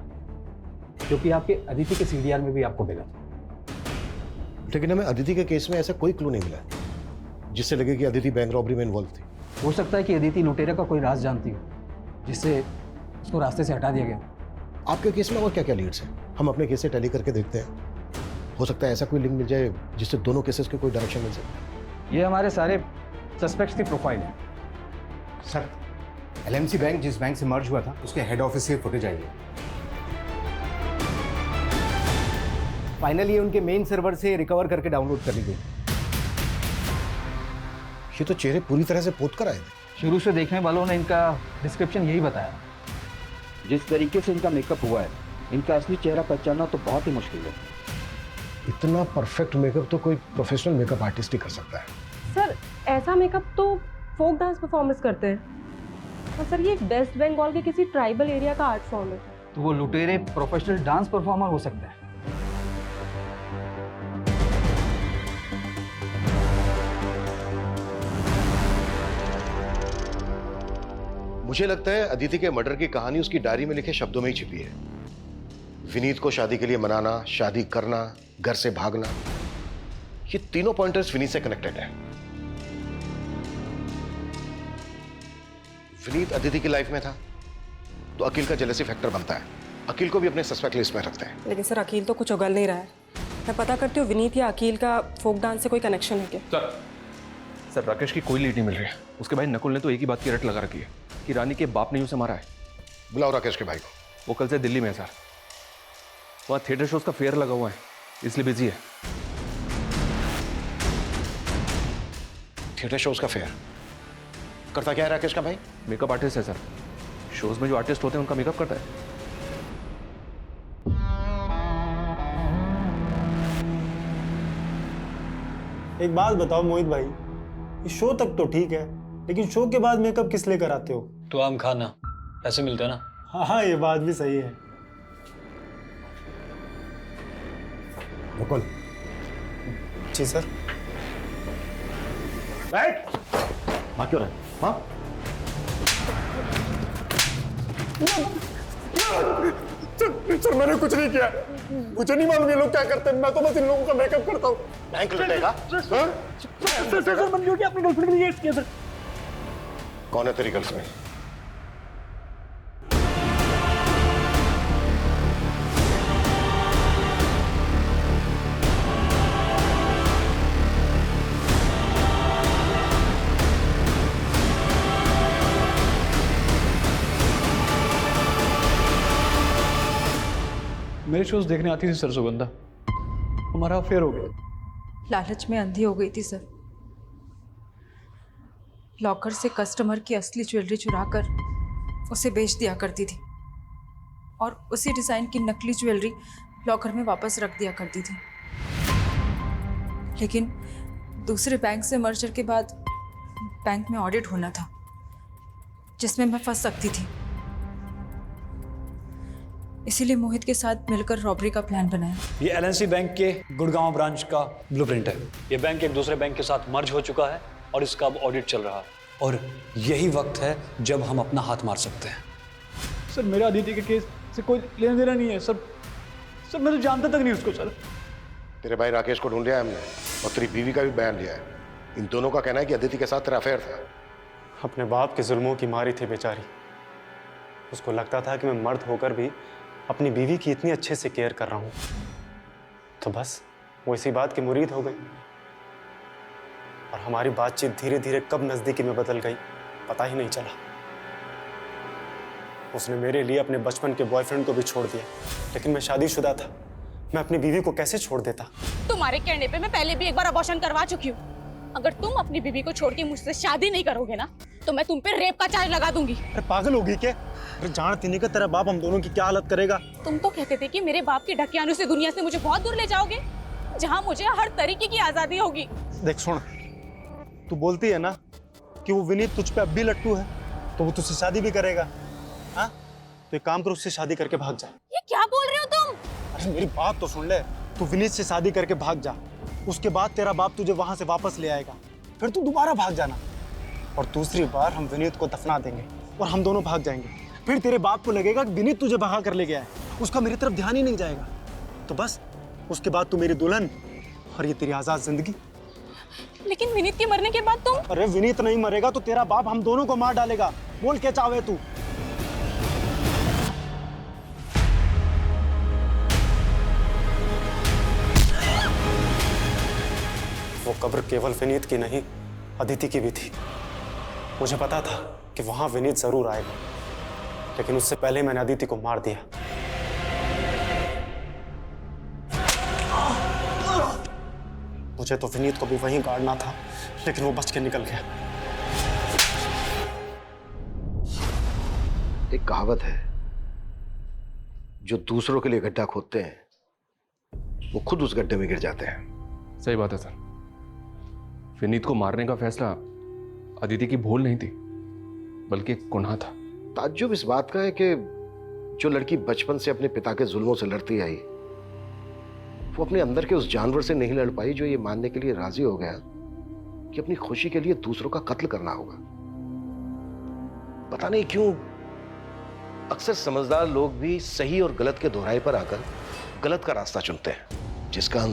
जो कि आपके अदिति के सीडीआर में भी आपको मिला था। लेकिन हमें अदिति के केस में ऐसा कोई क्लू नहीं मिला जिससे लगे कि अदिति बैंक रॉबरी में इन्वॉल्व थी। हो सकता है कि अदिति लुटेरा का कोई राज जानती हो, जिससे उसको रास्ते से हटा दिया गया। आपके केस में और क्या क्या लीड्स हैं? हम अपने केस से टैली करके देखते हैं। हो सकता है ऐसा कोई लिंक मिल जाए जिससे दोनों केसेस के कोई डायरेक्शन मिल सके। ये हमारे सारे सस्पेक्ट्स की प्रोफाइल है। सर, एलएमसी बैंक जिस बैंक से मर्ज हुआ था, उसके हेड ऑफिस से फुटेज आई है। फाइनली उनके मेन सर्वर से रिकवर करके डाउनलोड कर ली गई। ये तो चेहरे पूरी तरह से पोत कर आए थे। शुरू से देखने वालों ने इनका डिस्क्रिप्शन यही बताया। जिस तरीके से इनका मेकअप हुआ है, इनका असली चेहरा पहचानना तो बहुत ही मुश्किल है। इतना परफेक्ट मेकअप तो कोई प्रोफेशनल मेकअप आर्टिस्ट ही कर सकता है। सर, ऐसा मेकअप तो फोक डांस परफॉर्मेंस करते हैं। और सर, ये वेस्ट बंगाल के किसी ट्राइबल एरिया का आर्ट फॉर्म है। तो वो लुटेरे प्रोफेशनल डांस परफॉर्मर हो सकते हैं। मुझे लगता है अदिति के मर्डर की कहानी उसकी डायरी में लिखे शब्दों में ही छिपी है। विनीत को शादी के लिए मनाना, शादी करना, घर से भागना, ये तीनों पॉइंटर्स विनीत से कनेक्टेड है। विनीत अदिति की लाइफ में था तो अकील का जेलसी फैक्टर बनता है। अकील को भी अपने सस्पेक्ट लिस्ट में रखते हैं। लेकिन सर, अकील तो कुछ उगल नहीं रहा है। मैं पता करती हूँ विनीत या अकील का फोक डांस से कोई कनेक्शन है क्या? सर राकेश की कोई लीड नहीं मिल रही है। उसके भाई नकुल ने तो एक ही बात की रट लगा रखी है। कि रानी के बाप ने उसे मारा है। बुलाओ राकेश के भाई को। वो कल से दिल्ली में है सर, वहाँ थिएटर शोज का फेयर लगा हुआ है, इसलिए बिजी है। थिएटर शोज का फेयर करता क्या है राकेश का भाई? मेकअप आर्टिस्ट है सर, शोज में जो आर्टिस्ट होते हैं उनका मेकअप करता है। एक बात बताओ मोहित भाई, इस शो तक तो ठीक है, लेकिन शो के बाद मेकअप किस लिए कराते हो? तो आम खाना, पैसे मिलते हैं ना। हाँ, ये बात भी सही है। मुकुल। जी सर। बैठ। वहाँ क्यों रहे? हाँ? सर मैंने कुछ नहीं किया, मुझे नहीं मालूम ये लोग क्या करते हैं, मैं तो बस इन लोगों का मेकअप करता हूँ। बैंक लुटेगा? सर मैंने जो किया अपनी गर्लफ्रेंड के लिए किया सर। कौन है तेरी गर्लफ्रेंड? मेरे शोज देखने आती थी सर सुगंधा, हमारा अफेयर हो गया। लालच में अंधी हो गई थी सर। लॉकर से कस्टमर की असली ज्वेलरी चुराकर उसे बेच दिया करती थी और उसी डिज़ाइन की नकली ज्वेलरी लॉकर में वापस रख दिया करती थी। लेकिन दूसरे बैंक से मर्जर के बाद बैंक में ऑडिट होना था जिसमें मैं फंस सकती थी, इसीलिए मोहित के साथ मिलकर रॉबरी का प्लान बनाया। ये एलएनसी बैंक के गुड़गांव ब्रांच का ब्लूप्रिंट है। ये बैंक एक दूसरे बैंक के साथ मर्ज हो चुका है और इसका अब ऑडिट चल रहा है और यही वक्त है जब हम अपना हाथ मार सकते हैं। सर मेरा अदिति के केस से कोई लेना देना नहीं है सर। सर मैं तो जानता तक नहीं उसको सर। तेरे भाई राकेश को ढूंढ लिया हमने और तेरी बीवी का भी बयान लिया है। इन दोनों का कहना है कि अदिति के साथ तेरा अफेयर था। अपने बाप के जुल्मों की मारी थी बेचारी, उसको लगता था कि मैं मर्द होकर भी अपनी बीवी की इतनी अच्छे से केयर कर रहा हूं, तो बस वो इसी बात की मुरीद हो गई और हमारी बातचीत धीरे धीरे कब नजदीकी में बदल गई पता ही नहीं चला। उसने मेरे लिए अपने बचपन के बॉयफ्रेंड को भी छोड़ दिया, लेकिन मैं शादीशुदा था, मैं अपनी बीवी को कैसे छोड़ देता? तुम्हारे कहने पे मैं पहले भी एक बार अबॉर्शन करवा चुकी हूँ। अगर तुम अपनी बीवी को छोड़ के मुझसे शादी नहीं करोगे ना तो मैं तुम पे रेप का चार्ज लगा दूंगी। अरे पागल होगी क्या? अरे जानती नहीं कि तेरा बाप हम दोनों की क्या हालत करेगा। तुम तो कहते थे कि मेरे बाप के ढकियानों से दुनिया से मुझे बहुत दूर ले जाओगे, जहाँ मुझे हर तरीके की आजादी होगी। देख सुन, तू बोलती है ना कि वो विनीत तुझ पे अब भी लट्टू है, तो वो तुझसे शादी भी करेगा। हाँ, तो एक काम कर, उससे शादी करके भाग जा। ये क्या बोल रहे हो तुम? अरे मेरी बात तो सुन ले, तू विनीत से शादी करके भाग जा, उसके बाद तेरा बाप तुझे वहां से वापस ले आएगा, फिर तू दोबारा भाग जाना और दूसरी बार हम विनीत को दफना देंगे और हम दोनों भाग जाएंगे। फिर तेरे बाप को लगेगा कि विनीत तुझे भगा कर ले गया है, उसका मेरी तरफ ध्यान ही नहीं जाएगा। तो बस उसके बाद तू मेरी दुल्हन और ये तेरी आजाद जिंदगी। लेकिन विनीत के मरने के बाद तुम? अरे विनीत नहीं मरेगा तो तेरा बाप हम दोनों को मार डालेगा। बोल क्या चाहे तू? वो कब्र केवल विनीत की नहीं, अदिति की भी थी। मुझे पता था कि वहां विनीत जरूर आएगा, लेकिन उससे पहले मैंने अदिति को मार दिया। मुझे तो विनीत को भी वहीं गाड़ना था, लेकिन वो बच के निकल गया। एक कहावत है, जो दूसरों के लिए गड्ढा खोदते हैं वो खुद उस गड्ढे में गिर जाते हैं। सही बात है सर। विनीत को मारने का फैसला अदिति की भूल नहीं थी, बल्कि एक गुनाह था। ताज्जुब इस बात का है कि जो लड़की बचपन से अपने पिता के जुल्मों से लड़ती आई, वो अपने अंदर के उस जानवर से नहीं लड़ पाई जो ये मानने के लिए राजी हो गया कि अपनी खुशी के लिए दूसरों का कत्ल करना होगा। पता नहीं क्यों अक्सर समझदार लोग भी सही और गलत के दोहराए पर आकर गलत का रास्ता चुनते हैं, जिसका